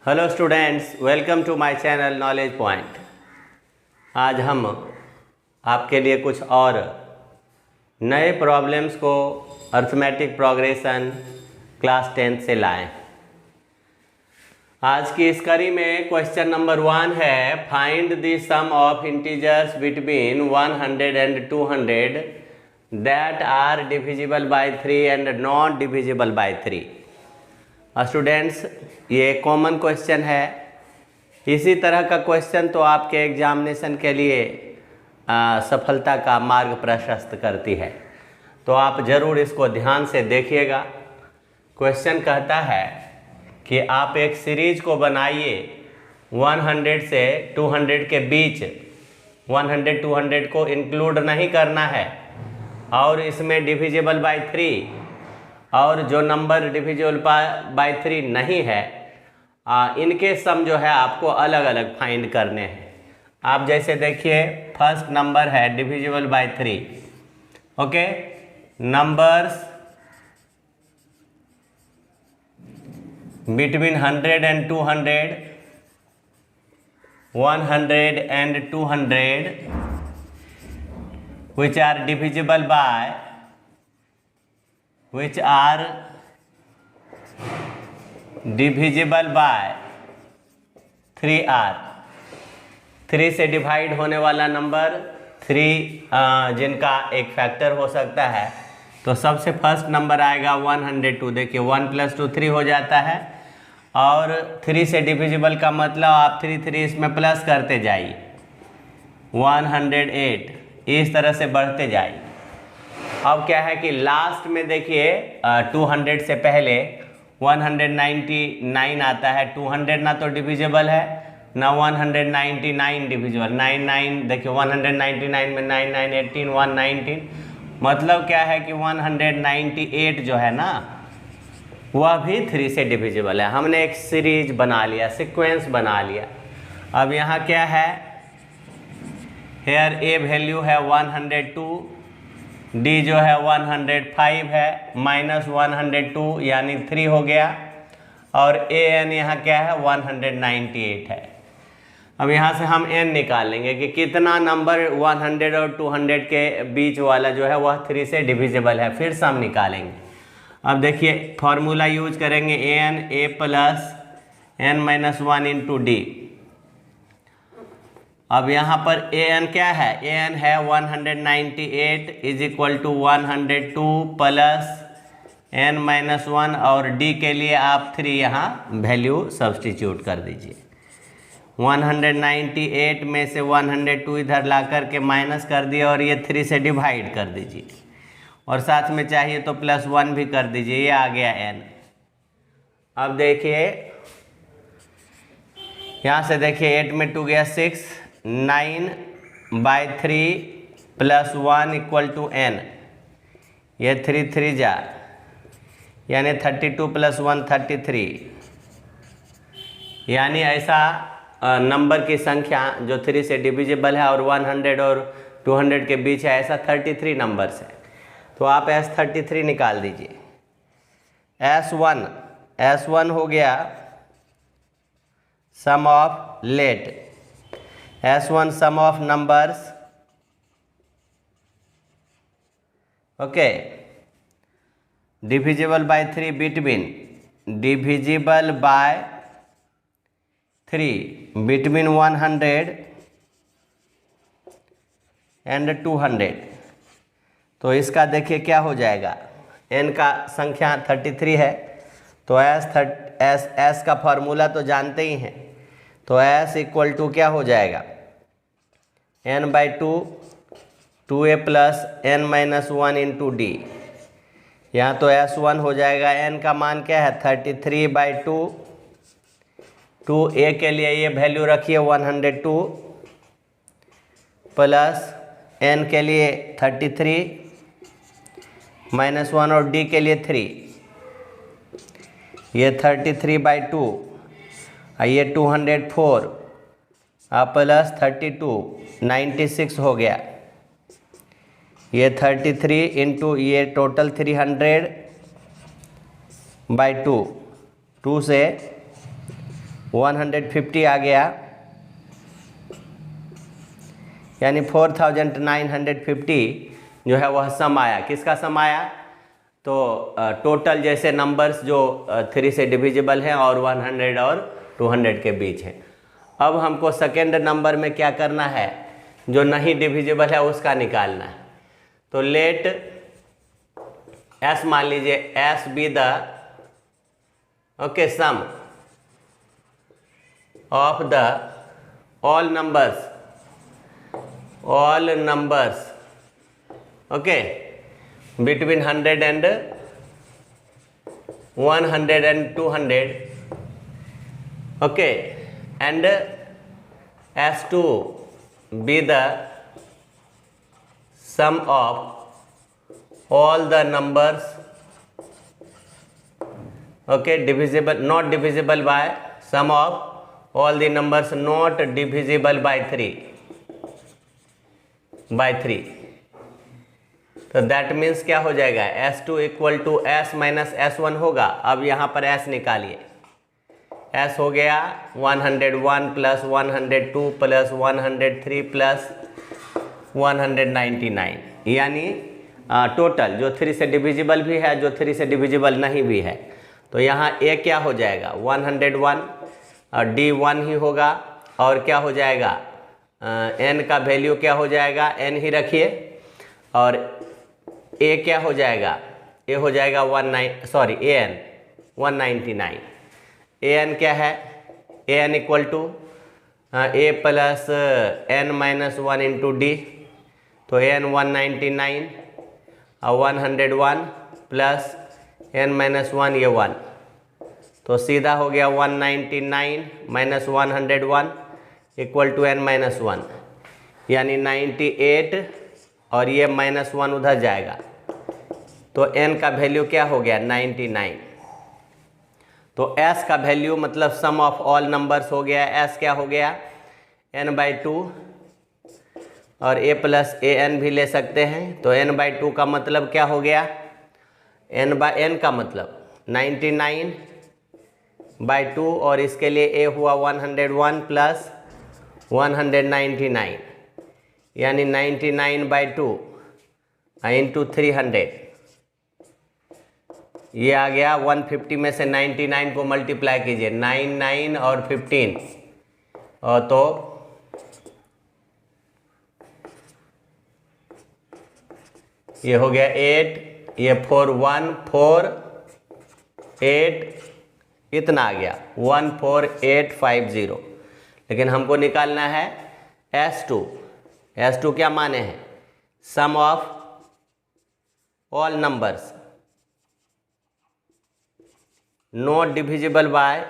Hello students, welcome to my channel Knowledge Point. आज हम आपके लिए कुछ और नए प्रॉब्लम्स को अर्थमेटिक प्रोग्रेशन क्लास 10 से लाए। आज की इस कड़ी में क्वेश्चन नंबर 1 है, find the sum of integers between 100 and 200 that are divisible by 3 and not divisible by 3। Students, ये कॉमन क्वेश्चन है। इसी तरह का क्वेश्चन तो आपके एग्जामिनेशन के लिए सफलता का मार्ग प्रशस्त करती है, तो आप ज़रूर इसको ध्यान से देखिएगा। क्वेश्चन कहता है कि आप एक सीरीज को बनाइए 100 से 200 के बीच। 100-200 को इंक्लूड नहीं करना है और इसमें डिविजिबल बाय 3 और जो नंबर डिविजिबल बाय 3 नहीं है, इनके सम जो है आपको अलग अलग फाइंड करने हैं। आप जैसे देखिए, फर्स्ट नंबर है divisible by 3। Okay, numbers between 100 and 200, 100 and 200 which are divisible by 3R। 3 से डिवाइड होने वाला नंबर 3 जिनका एक फैक्टर हो सकता है, तो सबसे फर्स्ट नंबर आएगा 102। देखिए 1 + 2 3 हो जाता है, और 3 से डिविजिबल का मतलब आप 3 इसमें प्लस करते जाइए, 108 इस तरह से बढ़ते जाइए। अब क्या है कि लास्ट में देखिए 200 से पहले 199 आता है। 200 ना तो डिविजिबल है ना 199 डिविजिबल। 99 देखिए 199 में 99 18 119, मतलब क्या है कि 198 जो है ना, वह भी 3 से डिविजिबल है। हमने एक सीरीज बना लिया, सीक्वेंस बना लिया। अब यहाँ क्या है, हेयर ए वैल्यू है 102, डी जो है 105 है, -102 यानी 3 हो गया, और ए एन यहाँ क्या है 198 है। अब यहाँ से हम एन निकालेंगे कि कितना नंबर 100 और 200 के बीच वाला जो है वह 3 से डिविजिबल है, फिर से हम निकालेंगे। अब देखिए फॉर्मूला यूज करेंगे, n a plus n-1 into d. अब यहाँ पर ए एन क्या है, ए एन है 198 is equal to 102 plus n-1, और डी के लिए आप 3 यहाँ वैल्यू सब्सटीट्यूट कर दीजिए। 198 में से 102 इधर ला करके माइनस कर दिए, और ये 3 से डिवाइड कर दीजिए, और साथ में चाहिए तो +1 भी कर दीजिए। ये आ गया n। अब देखिए यहाँ से देखिए 8 में 2 गया 6, 9/3 + 1 = n। ये 3 जा यानी 32 + 1 33, यानी ऐसा नंबर की संख्या जो 3 से डिविजिबल है और 100 और 200 के बीच है, ऐसा 33 नंबर्स है। तो आप S33 निकाल दीजिए। S1 हो गया sum of late, S1 sum of numbers. Okay, divisible by 3 between, divisible by 3 between 100 and 200। तो इसका देखिए क्या हो जाएगा, n का संख्या 33 है, तो S का फॉर्मूला तो जानते ही हैं, तो S = क्या हो जाएगा, n/2 2a + n-1 into d. यहाँ तो S1 हो जाएगा, n का मान क्या है 33/2, 2a के लिए ये वैल्यू रखिए 102 प्लस n के लिए 33 -1 और d के लिए 3, ये 33/2, ये 204 प्लस 32 96 हो गया। ये 33 इंटू ये टोटल 300/2, 2 से 150 आ गया, यानी 4950 जो है वह सम आया। किसका सम आया? तो टोटल जैसे नंबर्स जो 3 से डिविजिबल हैं और 100 और 200 के बीच हैं। अब हमको सेकेंड नंबर में क्या करना है? जो नहीं डिविजिबल है उसका निकालना है। तो लेट एस, मान लीजिए s be the sum of the all numbers between 100 and 100 and 200, and S2 be the sum of all the numbers divisible, not divisible by, sum of all the numbers not divisible by 3 तो that means क्या हो जाएगा? S2 equal to S minus S1 होगा। अब यहाँ पर S निकालिए। S हो गया 101 प्लस 102 प्लस 103 प्लस 199, यानी टोटल जो 3 से डिविजिबल भी है, जो 3 से डिविजिबल नहीं भी है। तो यहाँ A क्या हो जाएगा? 101, और D 1 ही होगा, और क्या हो जाएगा? N का वैल्यू क्या हो जाएगा? N ही रखिए। और A क्या हो जाएगा? A हो जाएगा AN 199। AN क्या है? AN equal to A plus N minus 1 into D। तो AN 199 और 101 प्लस N माइनस 1, ये 1, तो सीधा हो गया 199 minus 101 equal to N minus 1, यानी 98, और ये माइनस 1 उधर जाएगा। तो N का वैल्यू क्या हो गया? 99। तो S का वैल्यू मतलब सम ऑफ ऑल नंबर्स हो गया। S क्या हो गया? N/2, और A प्लस AN भी ले सकते हैं। तो N/2 का मतलब क्या हो गया? N का मतलब 99/2, और इसके लिए A हुआ 101 प्लस 199, यानी 99/2 इंटू 300, ये आ गया 150 में से 99 को मल्टीप्लाई कीजिए, 99 और 15, और तो ये हो गया 8, ये 4 1 4 8, इतना आ गया 14850। लेकिन हमको निकालना है S2। S2 क्या माने हैं? Sum of all numbers not divisible by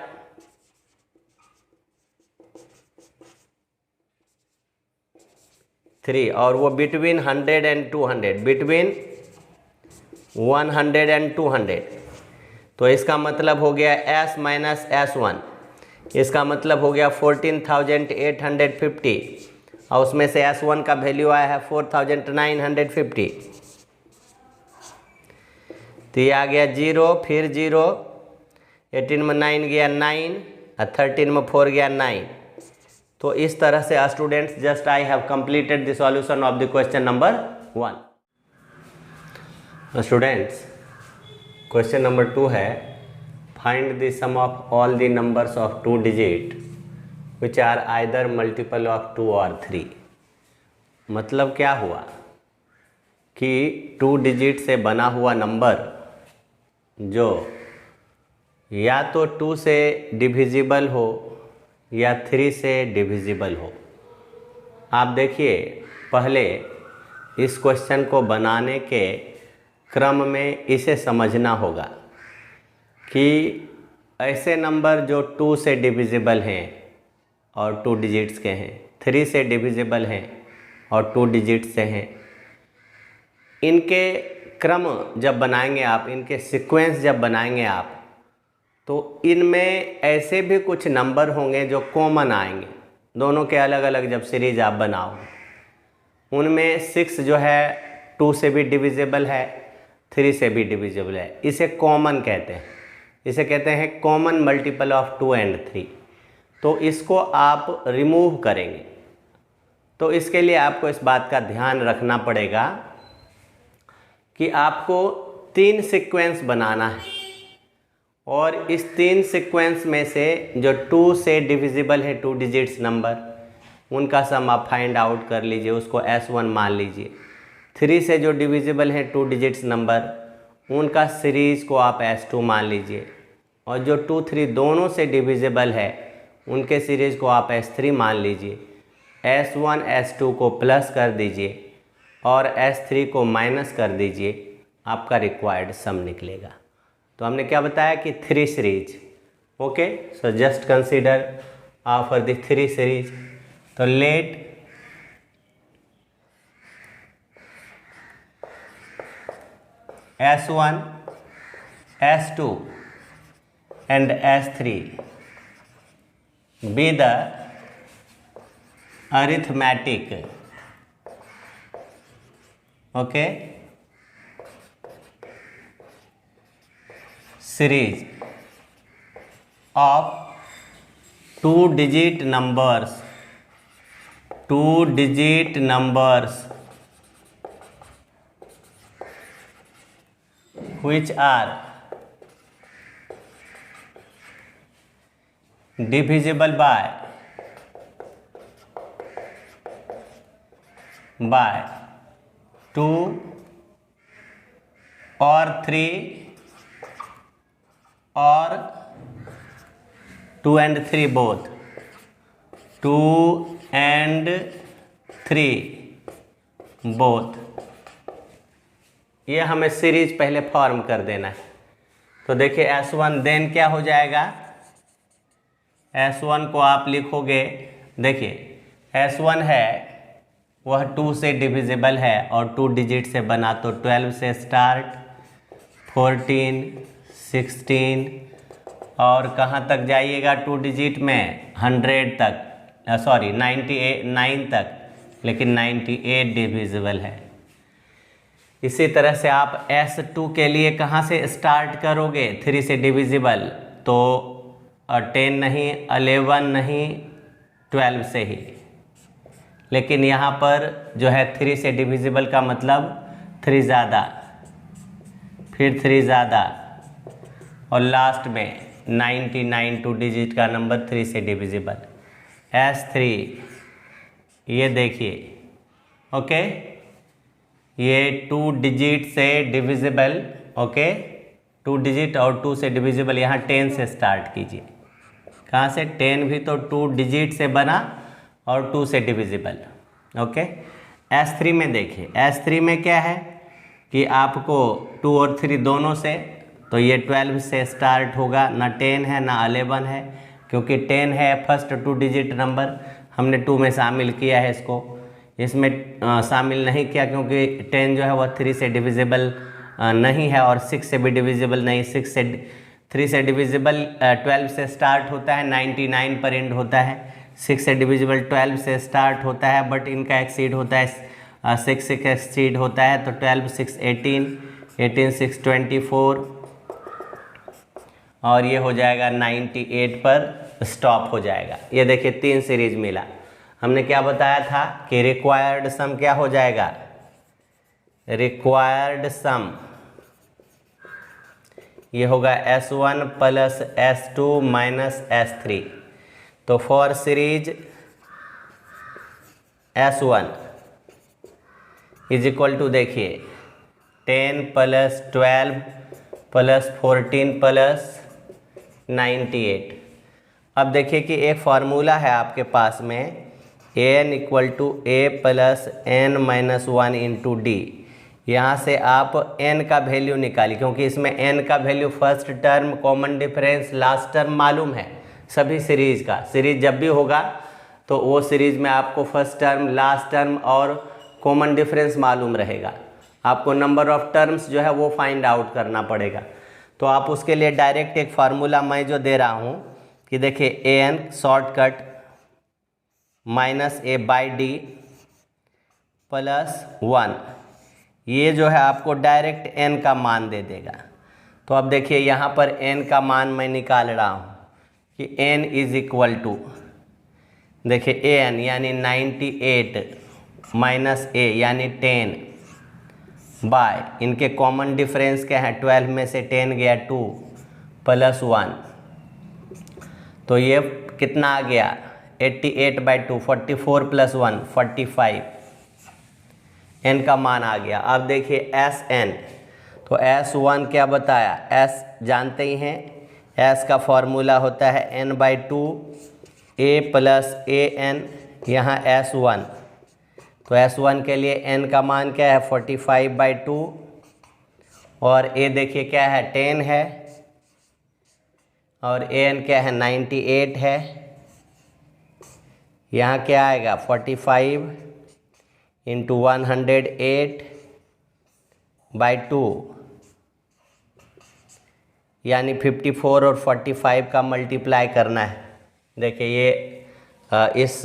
3, और वो बिटवीन 100 एंड 200, बिटवीन 100 एंड 200। तो इसका मतलब हो गया S माइनस S1, इसका मतलब हो गया 14,850, और उसमें से S1 का वैल्यू आया है 4,950। तो ये आ गया 0, फिर 0, 18 में 9 गया 9, और 13 में 4 गया 9। तो इस तरह से students just I have completed the solution of the question number 1। Students, question number 2 है, find the sum of all the numbers of 2 digit which are either multiple of 2 और 3। मतलब क्या हुआ कि 2 डिजिट से बना हुआ नंबर जो या तो 2 से डिविजिबल हो या 3 से डिविजिबल हो। आप देखिए, पहले इस क्वेश्चन को बनाने के क्रम में इसे समझना होगा कि ऐसे नंबर जो 2 से डिविजिबल हैं और 2 डिजिट्स के हैं, 3 से डिविजिबल हैं और 2 डिजिट्स से हैं, इनके क्रम जब बनाएंगे आप, इनके सीक्वेंस जब बनाएंगे आप, तो इनमें ऐसे भी कुछ नंबर होंगे जो कॉमन आएंगे। दोनों के अलग अलग जब सीरीज आप बनाओ, उनमें 6 जो है 2 से भी डिविजिबल है, 3 से भी डिविजिबल है। इसे कॉमन कहते हैं, इसे कहते हैं कॉमन मल्टीपल ऑफ 2 एंड 3। तो इसको आप रिमूव करेंगे। तो इसके लिए आपको इस बात का ध्यान रखना पड़ेगा कि आपको 3 सीक्वेंस बनाना है, और इस 3 सीक्वेंस में से जो 2 से डिविजिबल है 2 डिजिट्स नंबर, उनका सम आप फाइंड आउट कर लीजिए, उसको S1 मान लीजिए। 3 से जो डिविजिबल है 2 डिजिट्स नंबर, उनका सीरीज़ को आप S2 मान लीजिए, और जो 2, 3 दोनों से डिविजिबल है उनके सीरीज़ को आप S3 मान लीजिए। S1 S2 को प्लस कर दीजिए और S3 को माइनस कर दीजिए, आपका रिक्वायर्ड सम निकलेगा। तो हमने क्या बताया कि 3 series. Okay, so just consider for the 3 series. तो late S1 S2 and S3 be the arithmetic, okay, series of 2-digit numbers, 2-digit numbers which are divisible by 2 or 3 or 2 and 3 both, 2 and 3 both। ये हमें series पहले form कर देना है। तो देखिए S1 then क्या हो जाएगा, S1 को आप लिखोगे, देखिए S1 है वह 2 से डिविजिबल है और 2 डिजिट से बना, तो 12 से स्टार्ट, 14, 16 और कहाँ तक जाइएगा 2 डिजिट में, 100 तक, सॉरी 99 तक, लेकिन 98 डिविजिबल है। इसी तरह से आप S2 के लिए कहाँ से स्टार्ट करोगे, 3 से डिविजिबल, तो 10 नहीं, 11 नहीं, 12 से ही। लेकिन यहाँ पर जो है 3 से डिविजिबल का मतलब 3 ज़्यादा, फिर 3 ज़्यादा, और लास्ट में 99 2 डिजिट का नंबर 3 से डिविजिबल। S3 ये देखिए, ओके, ये 2 डिजिट से डिविजिबल, ओके, 2 डिजिट और 2 से डिविजिबल। यहाँ 10 से स्टार्ट कीजिए, कहाँ से, 10 भी तो 2 डिजिट से बना और 2 से डिविजिबल, ओके। S3 में देखिए, S3 में क्या है कि आपको 2 और 3 दोनों से, तो ये 12 से स्टार्ट होगा, ना 10 है ना 11 है, क्योंकि 10 है फर्स्ट 2 डिजिट नंबर, हमने 2 में शामिल किया है इसको, इसमें शामिल नहीं किया क्योंकि 10 जो है वह 3 से डिविजिबल नहीं है और 6 से भी डिविजिबल नहीं। 3 से डिविजिबल 12 से स्टार्ट होता है, 99 पर एंड होता है। 6 से डिविजिबल 12 से स्टार्ट होता है, बट इनका एक्सीड होता है, 6 से एक्सीड होता है, तो 12 6 18, 18 6 24, और ये हो जाएगा 98 पर स्टॉप हो जाएगा। ये देखिए 3 सीरीज मिला। हमने क्या बताया था कि रिक्वायर्ड सम क्या हो जाएगा, रिक्वायर्ड सम ये होगा S1 plus S2 minus S3। तो for series S1 is equal to, देखिए 10 प्लस 12 प्लस 14 प्लस 98। अब देखिए कि एक फार्मूला है आपके पास में, n equal to a plus n minus 1 into d. यहाँ से आप n का वैल्यू निकालिए, क्योंकि इसमें n का value first term, common difference, last term मालूम है सभी सीरीज का। सीरीज जब भी होगा तो वो सीरीज में आपको फर्स्ट टर्म, लास्ट टर्म और कॉमन डिफरेंस मालूम रहेगा। आपको नंबर ऑफ टर्म्स जो है वो फाइंड आउट करना पड़ेगा। तो आप उसके लिए डायरेक्ट एक फार्मूला मैं जो दे रहा हूँ कि देखिए an shortcut minus a by d plus 1, ये जो है आपको डायरेक्ट n का मान दे देगा। तो अब देखिए यहाँ पर n का मान मैं निकाल रहा हूँ कि n इज इक्वल टू, देखिए an यानी 98 माइनस a यानी 10 बाय, इनके कॉमन डिफरेंस क्या है, 12 में से 10 गया 2 प्लस 1, तो ये कितना आ गया 88/2, 44 प्लस 1 45, n का मान आ गया। अब देखिए Sn, तो S1 क्या बताया, S जानते ही हैं, S का फॉर्मूला होता है n/2 a प्लस an, यहाँ S1, तो S1 के लिए n का मान क्या है 45/2 और a देखिए क्या है 10 है और an क्या है 98 है, यहाँ क्या आएगा 45 इंटू 108/2 यानी 54 और 45 का मल्टीप्लाई करना है। देखिए ये इस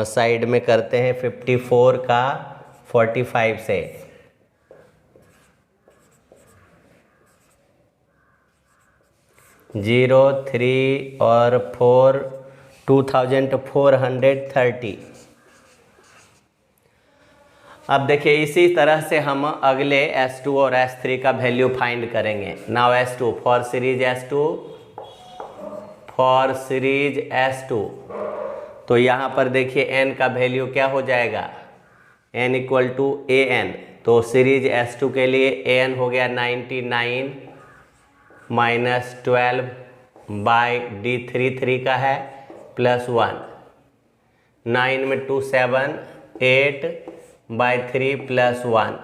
साइड में करते हैं 54 का 45 से, जीरो 3 और 4 2430। अब देखिए इसी तरह से हम अगले S2 और S3 का वैल्यू फाइंड करेंगे। Now S2 for series S2, for series S2, तो यहाँ पर देखिए n का वैल्यू क्या हो जाएगा, n इक्वल टू an, तो सीरीज S2 के लिए an हो गया 99 माइनस 12/d3 का है प्लस 1, 9 में 2 7 8/3 प्लस 1,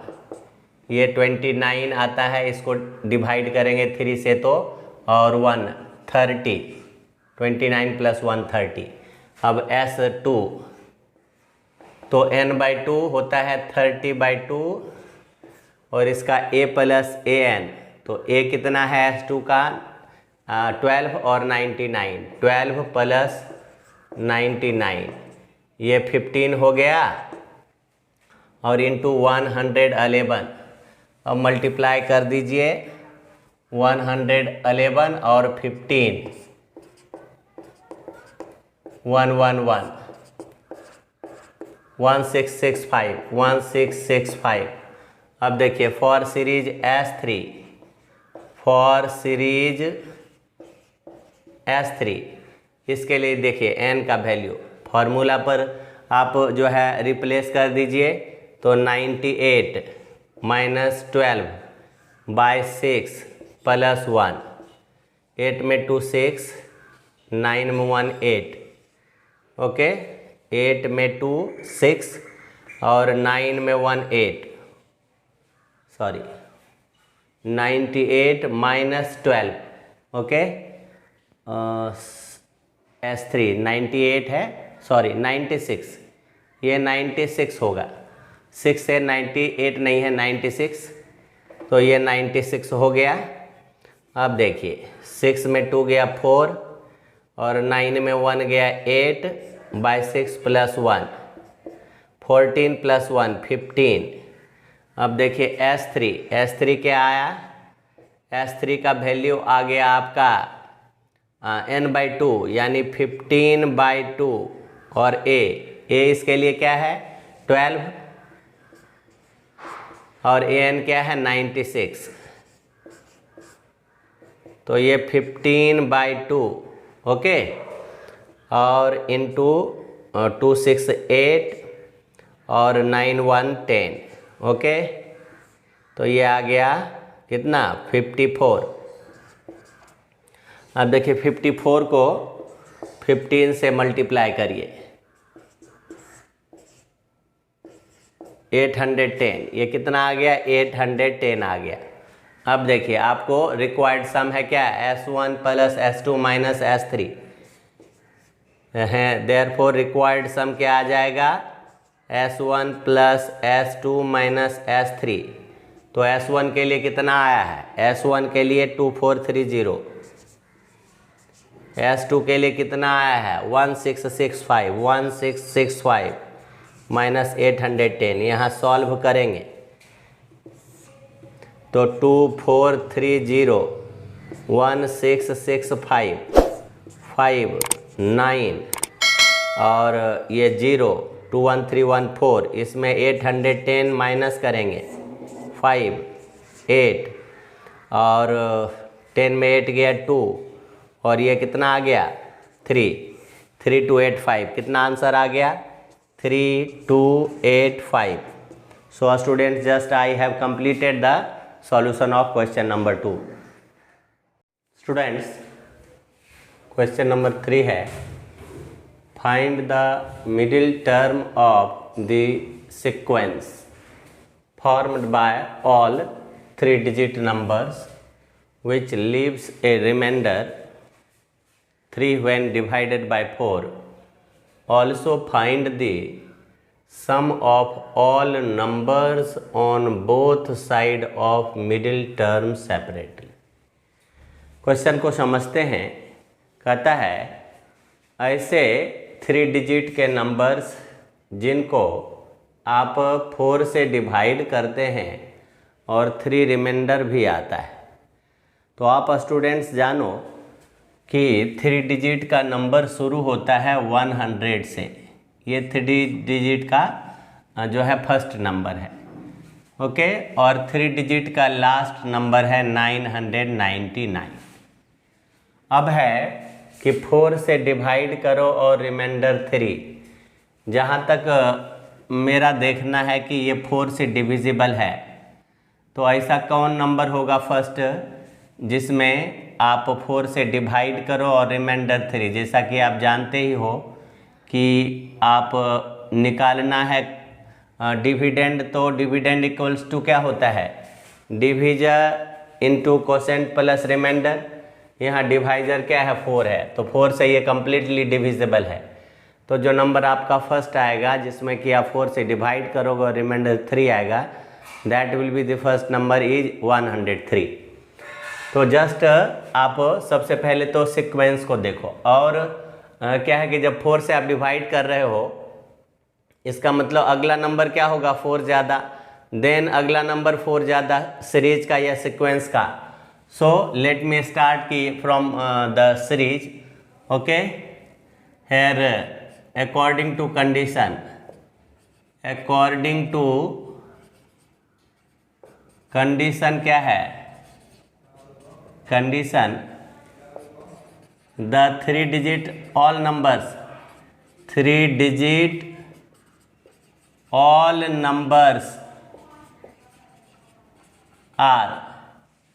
ये 29 आता है, इसको डिवाइड करेंगे 3 से तो और 1 30, 29 प्लस 1 30। अब S2 तो n/2 होता है 30/2 और इसका a प्लस an, तो a कितना है S2 का 12 और 99, 12 प्लस 99 ये 15 हो गया और इंटू 111, अब मल्टीप्लाई कर दीजिए 111 और 15 111 1665। अब देखिए for series S3, for series S3 इसके लिए देखिए n का वैल्यू फार्मूला पर आप जो है रिप्लेस कर दीजिए, तो 98 माइनस 12/6 प्लस 1, 8 में 2 6, 9 में 1 8, ओके 8 में 2 6 और 9 में 1 8, सॉरी 98 माइनस 12, ओके S3 98 है, सॉरी 96, ये 96 होगा, 6 से 98 नहीं है 96, तो ये 96 हो गया। अब देखिए 6 में 2 गया 4 और 9 में 1 गया 8/6 प्लस 1, 14 प्लस 1 15। अब देखिए S3 क्या आया, S3 का वैल्यू आ गया आपका n/2 यानी 15/2 और a इसके लिए क्या है 12 और an क्या है 96, तो ये 15/2, ओके और इंटू 2 6 8 और 9 1 10, ओके तो ये आ गया कितना 54। अब देखिए 54 को 15 से मल्टीप्लाई करिए, 810, ये कितना आ गया 810 आ गया। अब देखिए आपको रिक्वायर्ड सम है क्या, S1 plus S2 minus S3 है, देयरफॉर रिक्वायर्ड सम क्या आ जाएगा S1 plus S2 minus S3, तो S1 के लिए कितना आया है, S1 के लिए 2430, S2 के लिए कितना आया है 1665 माइनस 810, यहाँ सॉल्व करेंगे तो 2430 1665 5 9 और ये 0 2 1 3 1 4, इसमें 810 माइनस करेंगे 5 8 और 10 में 8 गया 2 और ये कितना आ गया 3 3 2 8 5, कितना आंसर आ गया 3 2 8 5. So students, just I have completed the solution of question number 2. Students, question number 3 है find the middle term of the sequence formed by all 3-digit numbers which leaves a remainder 3 when divided by 4. Also find the sum of all numbers on both side of middle term separately. Question को समझते हैं. कहता है ऐसे 3 digit के numbers जिनको आप 4 से डिवाइड करते हैं और 3 रिमाइंडर भी आता है. तो आप स्टूडेंट्स जानो कि 3 डिजिट का नंबर शुरू होता है 100 से. ये 3 डिजिट का जो है फर्स्ट नंबर है, ओके. और 3 डिजिट का लास्ट नंबर है 999. अब है कि 4 से डिवाइड करो और रिमाइंडर 3. जहाँ तक मेरा देखना है कि ये 4 से डिविजिबल है, तो ऐसा कौन नंबर होगा फर्स्ट जिसमें आप 4 से डिवाइड करो और रिमाइंडर 3. जैसा कि आप जानते ही हो कि आप निकालना है डिविडेंड, तो डिविडेंड इक्वल्स टू क्या होता है divisor into quotient plus remainder. यहाँ डिवाइजर क्या है 4 है, तो 4 से ये कम्प्लीटली डिविजिबल है. तो जो नंबर आपका फर्स्ट आएगा जिसमें कि आप 4 से डिवाइड करोगे और रिमाइंडर 3 आएगा, that will be the first number is 103. तो जस्ट आप सबसे पहले तो सीक्वेंस को देखो. और क्या है कि जब 4 से आप डिवाइड कर रहे हो, इसका मतलब अगला नंबर क्या होगा 4 ज़्यादा, देन अगला नंबर 4 ज़्यादा सीरीज का या सीक्वेंस का. सो लेट मी स्टार्ट की from the series, okay. Here according to condition, according to condition क्या है condition the 3 digit all numbers, 3 digit all numbers are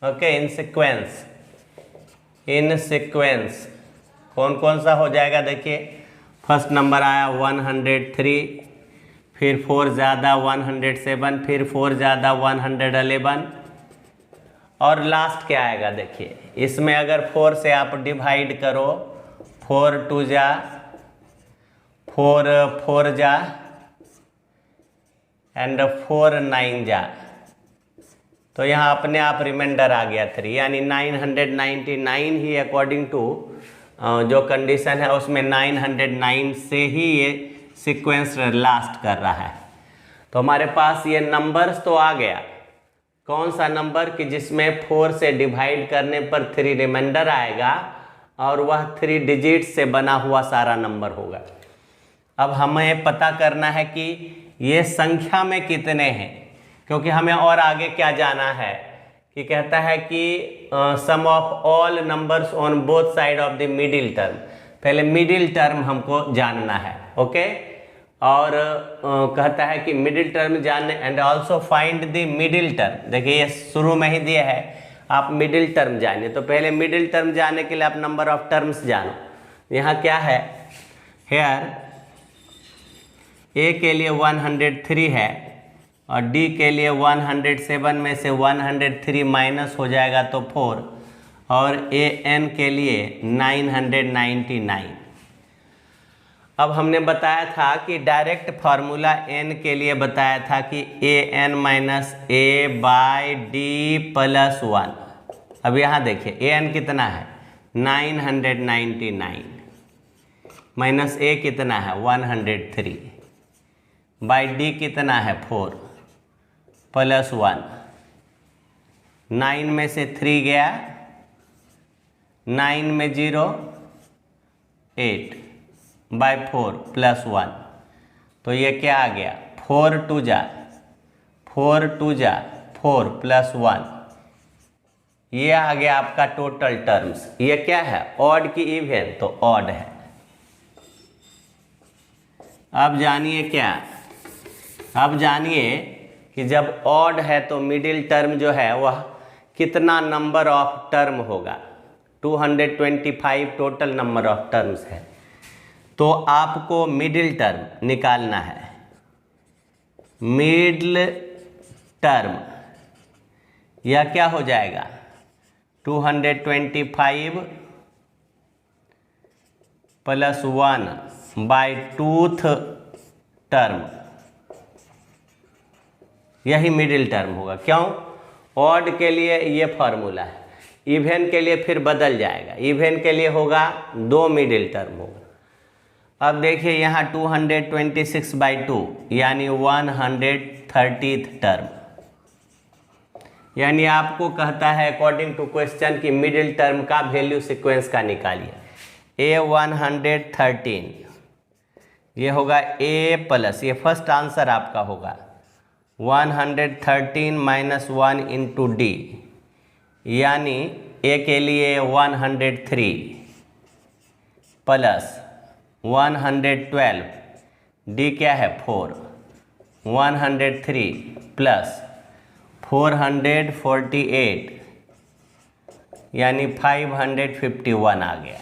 okay in sequence. in sequence कौन कौन सा हो जाएगा देखिए. फर्स्ट नंबर आया 103, फिर 4 ज़्यादा 107, फिर 4 ज़्यादा 111 और लास्ट क्या आएगा देखिए. इसमें अगर 4 से आप डिवाइड करो, 4 2 जा 4 4 जा एंड 4 9 जा, तो यहाँ अपने आप रिमाइंडर आ गया 3, यानी 999 ही अकॉर्डिंग टू जो कंडीशन है उसमें 909 से ही ये सीक्वेंस लास्ट कर रहा है. तो हमारे पास ये नंबर्स तो आ गया. कौन सा नंबर कि जिसमें 4 से डिवाइड करने पर 3 रिमाइंडर आएगा और वह 3 डिजिट से बना हुआ सारा नंबर होगा. अब हमें पता करना है कि ये संख्या में कितने हैं, क्योंकि हमें और आगे क्या जाना है कि कहता है कि sum of all numbers on both side of the middle term. पहले मिडिल टर्म हमको जानना है, ओके. और कहता है कि मिडिल टर्म जानने and also find the middle term. देखिए ये शुरू में ही दिया है, आप मिडिल टर्म जानिए. तो पहले मिडिल टर्म जानने के लिए आप नंबर ऑफ टर्म्स जानो. यहाँ क्या है, हेयर ए के लिए 103 है और डी के लिए 107 में से 103 माइनस हो जाएगा तो 4, और ए एन के लिए 999. अब हमने बताया था कि डायरेक्ट फार्मूला n के लिए बताया था कि a n minus a by d plus 1. अब यहाँ देखिए ए एन कितना है 999 माइनस ए कितना है 103 बाई डी कितना है 4 प्लस 1. 9 में से 3 गया, 9 में 0 8/4 + 1, तो ये क्या आ गया 4 2 जा 4 + 1, ये आ गया आपका टोटल टर्म्स। ये क्या है ऑड की इवन, तो ऑड है। अब जानिए क्या, अब जानिए कि जब ऑड है तो मिडिल टर्म जो है वह कितना नंबर ऑफ टर्म होगा। 225 टोटल नंबर ऑफ टर्म्स है, तो आपको मिडिल टर्म निकालना है। मिडिल टर्म यह क्या हो जाएगा 225 + 1/2th टर्म, यही मिडिल टर्म होगा। क्यों, ऑड के लिए ये फॉर्मूला है, इवन के लिए फिर बदल जाएगा। इवन के लिए होगा 2 मिडिल टर्म होगा। अब देखिए यहाँ 226/2 यानी 130th टर्म, यानी आपको कहता है अकॉर्डिंग टू क्वेश्चन की मिडिल टर्म का वैल्यू सीक्वेंस का निकालिए। A113 ये होगा A प्लस, ये फर्स्ट आंसर आपका होगा 113 - 1 × D, यानी A के लिए 103 प्लस 112, D क्या है 4, 103 प्लस 448 यानी 551 आ गया।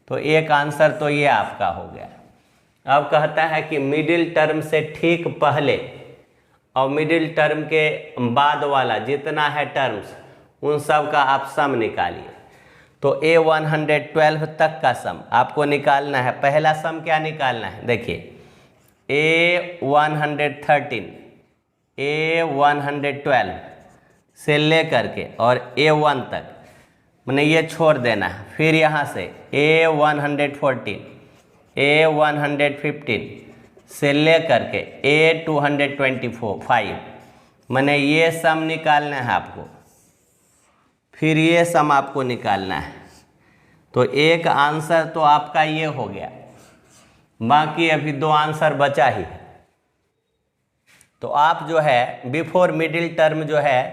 तो एक आंसर तो ये आपका हो गया। अब कहता है कि मिडिल टर्म से ठीक पहले और मिडिल टर्म के बाद वाला जितना है टर्म्स उन सब का आप सम निकालिए। तो A112 तक का सम आपको निकालना है। पहला सम क्या निकालना है, देखिए A113 A112 से ले करके और A1 तक, मैंने ये छोड़ देना है। फिर यहाँ से A114 A115 से ले करके A225, मैंने ये सम निकालना है आपको। फिर ये सम आपको निकालना है। तो एक आंसर तो आपका ये हो गया, बाकी अभी 2 आंसर बचा ही है। तो आप जो है बिफोर मिडिल टर्म जो है,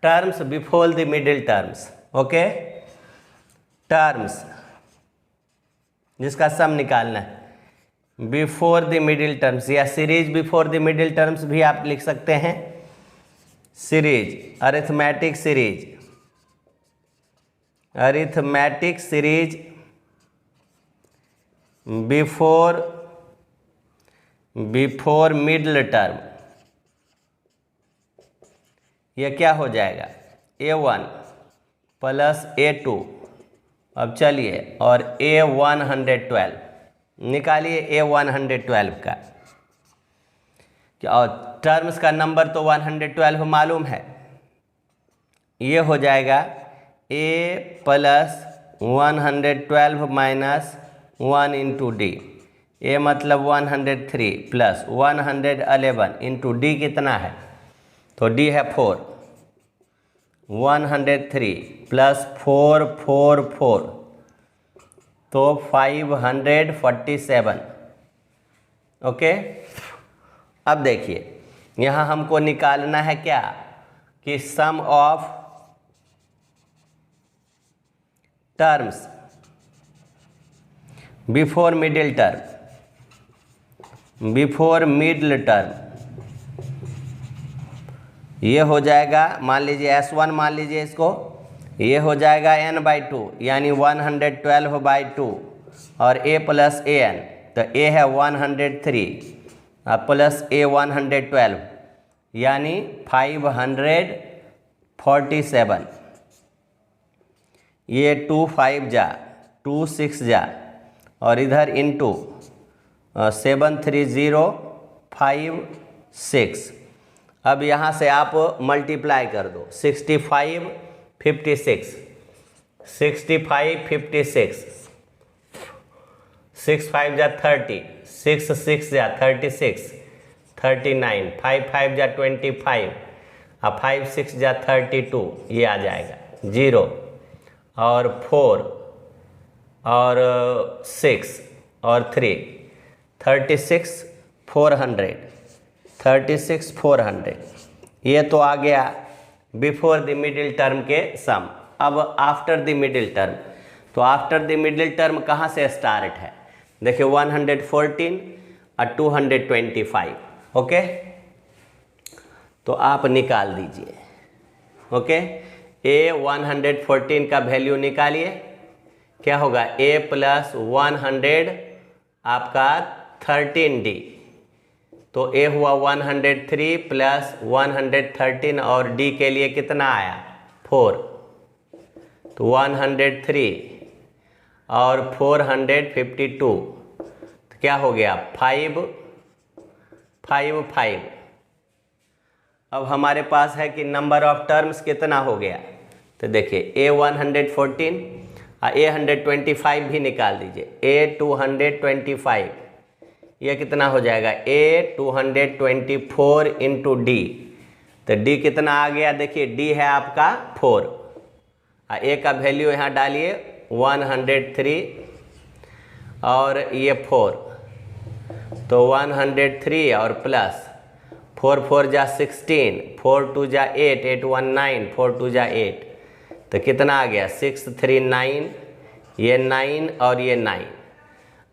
terms before the middle terms, okay, terms जिसका सम निकालना है बिफोर द मिडिल टर्म्स, या series before the middle terms भी आप लिख सकते हैं। Series, arithmetic series, arithmetic series before middle term, यह क्या हो जाएगा A1 प्लस A2। अब चलिए और A112 निकालिए, A112 का क्या, और टर्म्स का नंबर तो 112 मालूम है। ये हो जाएगा A plus 112 minus 1 × D। A मतलब 103 प्लस 111 × D कितना है, तो D है 4, 103 प्लस 444 तो 547, ओके। अब देखिए यहाँ हमको निकालना है क्या कि sum of terms before middle term, before middle term, ये हो जाएगा, मान लीजिए S1 मान लीजिए इसको, ये हो जाएगा n/2 यानी 112/2 और A प्लस AN, तो A है 103 प्लस A 112 यानी 547। ये 2 5 जा 2 6 जा और इधर इंटू 73056। अब यहाँ से आप मल्टीप्लाई कर दो, 65 56 65 56, 6 5 जा 30, 6 6 जा 36, 39, 5 5 जा 25 और 5 6 जा 32, ये आ जाएगा 0 और 4 और 6 और 3, 36 400, 36 400। ये तो आ गया बिफोर द मिडिल टर्म के सम। अब आफ्टर द मिडिल टर्म, तो आफ्टर द मिडिल टर्म कहाँ से स्टार्ट है? देखिए 114 और 225। ओके, तो आप निकाल दीजिए। ओके, ए 114 का वैल्यू निकालिए, क्या होगा? ए प्लस 100 आपका 13D, तो ए हुआ 103 प्लस 113 और डी के लिए कितना आया? 4, तो 103 और 452, तो क्या हो गया? 5 5 5। अब हमारे पास है कि नंबर ऑफ टर्म्स कितना हो गया, तो देखिए ए 114 और ए 125 भी निकाल दीजिए। ए 225, ये कितना हो जाएगा? ए 224 इंटू डी, तो डी कितना आ गया? देखिए डी है आपका 4 और ए का वैल्यू यहाँ डालिए 103 और ये 4, तो 103 और प्लस 4 4 जा 16, 4 2 जा 8, 8 1 9, 4 2 जा 8, तो कितना आ गया? 6 3 9, ये 9 और ये 9।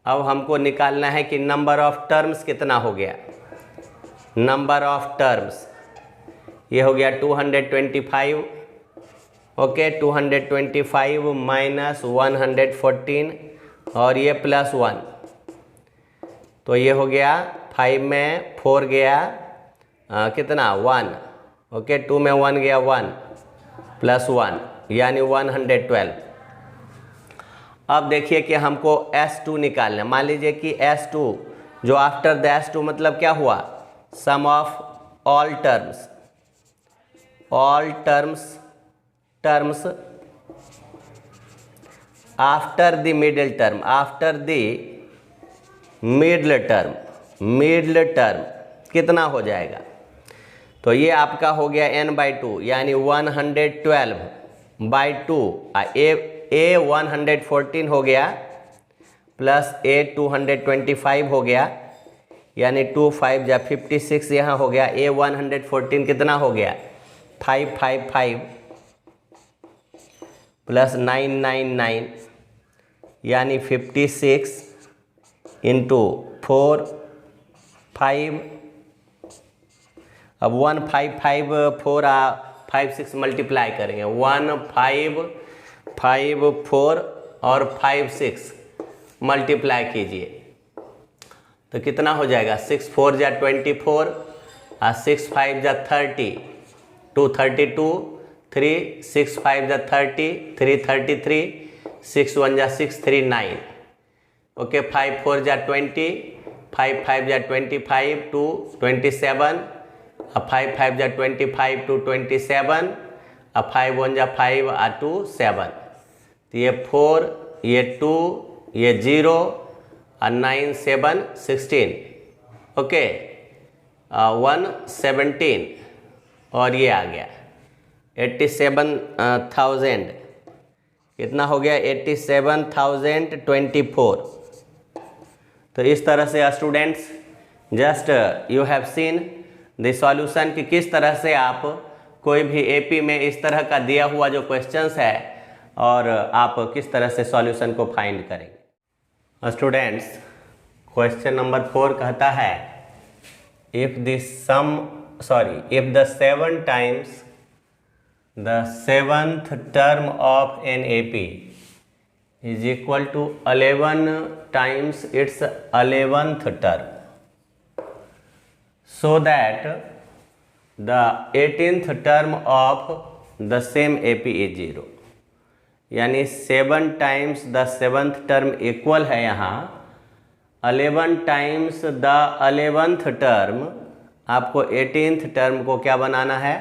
अब हमको निकालना है कि नंबर ऑफ टर्म्स कितना हो गया। नंबर ऑफ टर्म्स ये हो गया 225। ओके, 225 माइनस 114 और ये प्लस 1, तो ये हो गया 5 में 4 गया कितना? 1। ओके, 2 में 1 गया 1 प्लस 1 यानी 112। अब देखिए कि हमको S2 निकालना है। मान लीजिए कि S2 जो आफ्टर द S2 मतलब क्या हुआ? Sum of all terms, all terms after the middle term, after the middle term कितना हो जाएगा? तो ये आपका हो गया n/2 यानी 112/2। ए 114 हो गया प्लस ए 225 हो गया यानी 2 5 जा 56 यहाँ हो गया। ए 114 कितना हो गया? 555 प्लस 999 यानी 56 इंटू 4 5। अब 1554 5 6 मल्टीप्लाई करेंगे, 1554 और 5 6 मल्टीप्लाई कीजिए तो कितना हो जाएगा? 6 4 जा 24 और 6 5 जा 30, 2 32, 3 6 5 जा 30, 3 33, 6 1 जा 6 3 9। ओके, 5 4 जा 20, 5 5 जा 25 2 27, 5 5 जा 25 2 27, 5 1 जा 5 और 2 7, तो ये 4 ये 2 ये 0 और 9 7 16। ओके, 117 और ये आ गया 87,000। कितना हो गया? 87,024। तो इस तरह से students just you have seen the solution कि किस तरह से आप कोई भी एपी में इस तरह का दिया हुआ जो क्वेश्चंस है और आप किस तरह से सॉल्यूशन को फाइंड करेंगे। स्टूडेंट्स, क्वेश्चन नंबर 4 कहता है if the 7 times the 7th term of an AP is equal to 11 times its 11th term, so that the 18th term of the same AP is 0। यानी 7 times the 7th term equal है यहाँ 11 times the 11th term। आपको 18th term को क्या बनाना है?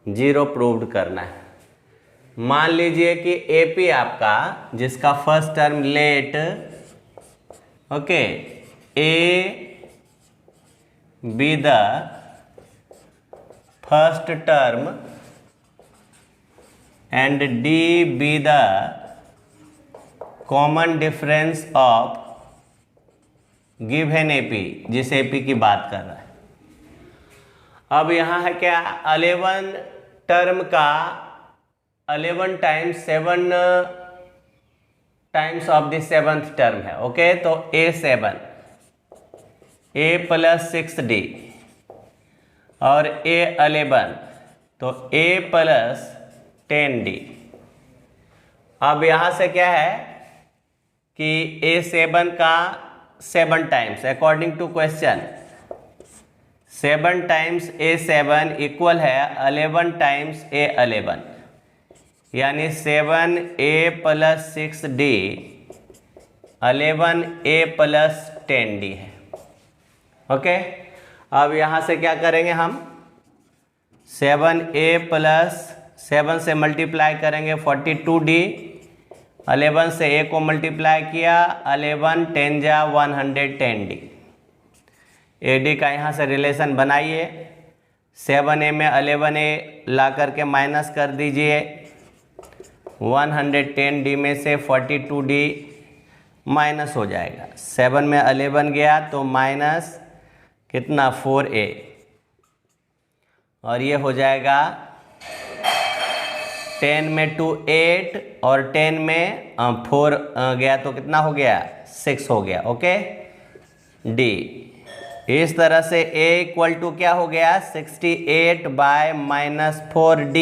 0 proved करना है। मान लीजिए कि AP आपका जिसका first term let okay A be the first term and D be the common difference of given AP, जिस एपी की बात कर रहा है। अब यहाँ है क्या, 11 टर्म का 11 times 7 times of the 7th term है। ओके, तो A7 A प्लस 6D और A11 तो A प्लस 10D। अब यहाँ से क्या है कि A7 का 7 times, according to question 7 times A7 equal है 11 टाइम्स A11, यानी 7A plus 6D 11A plus 10D है। ओके, अब यहाँ से क्या करेंगे हम, 7A प्लस 7 से मल्टीप्लाई करेंगे 42D, 11 से A को मल्टीप्लाई किया 11 10 जा 110D। AD का यहाँ से रिलेशन बनाइए, 7A में 11A ला करके माइनस कर दीजिए, 110D में से 42D माइनस हो जाएगा, 7 में 11 गया तो माइनस कितना 4A, और ये हो जाएगा 10 में 2 8 और 10 में 4 गया तो कितना हो गया 6 हो गया। ओके, D इस तरह से A इक्वल टू क्या हो गया 68 बाय माइनस 4D,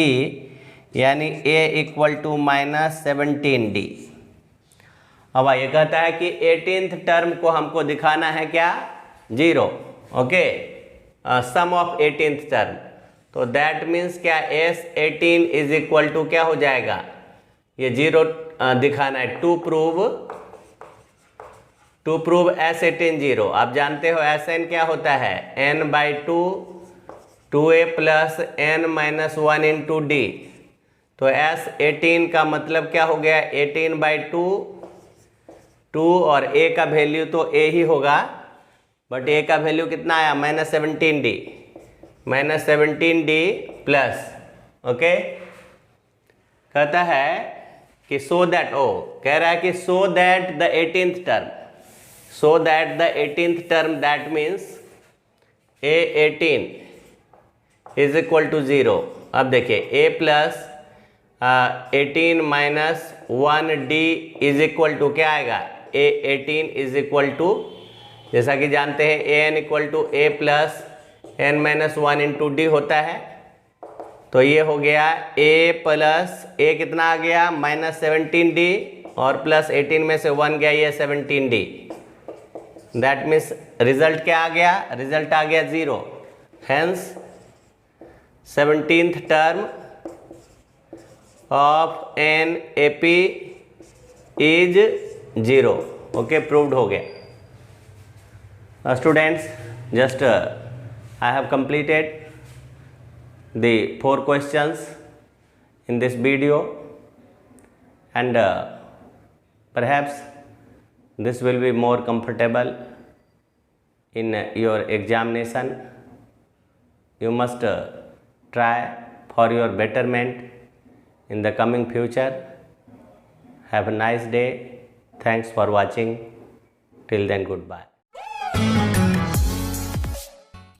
यानी A equal to minus 17D। अब ये कहता है कि 18th टर्म को हमको दिखाना है क्या 0। Okay, sum of 18th term, तो दैट मीन्स क्या S18 इज इक्वल टू क्या हो जाएगा, ये 0 दिखाना है। To prove S18 0। आप जानते हो Sn क्या होता है n/2 2A plus n minus 1 into D, तो S18 का मतलब क्या हो गया 18/2, 2 और A का वैल्यू तो A ही होगा, बट A का वैल्यू कितना आया -17D, -17D प्लस। ओके, कहता है कि सो दैट, कह रहा है कि so that the 18th term, that means A18 is equal to 0। अब देखिए A plus 18 minus 1D is equal to क्या आएगा, A18 इज इक्वल टू, जैसा कि जानते हैं an equal to A plus n minus 1 into D होता है, तो ये हो गया A प्लस A कितना आ गया -17D और प्लस 18 में से 1 गया ये 17D। दैट मीन्स रिजल्ट क्या आ गया, रिजल्ट आ गया 0। Hence 17th term of an AP is 0। Okay, proved हो गया। Students, just I have completed the 4 questions in this video, and perhaps this will be more comfortable in your examination. You must try for your betterment in the coming future. Have a nice day. Thanks for watching. Till then, goodbye.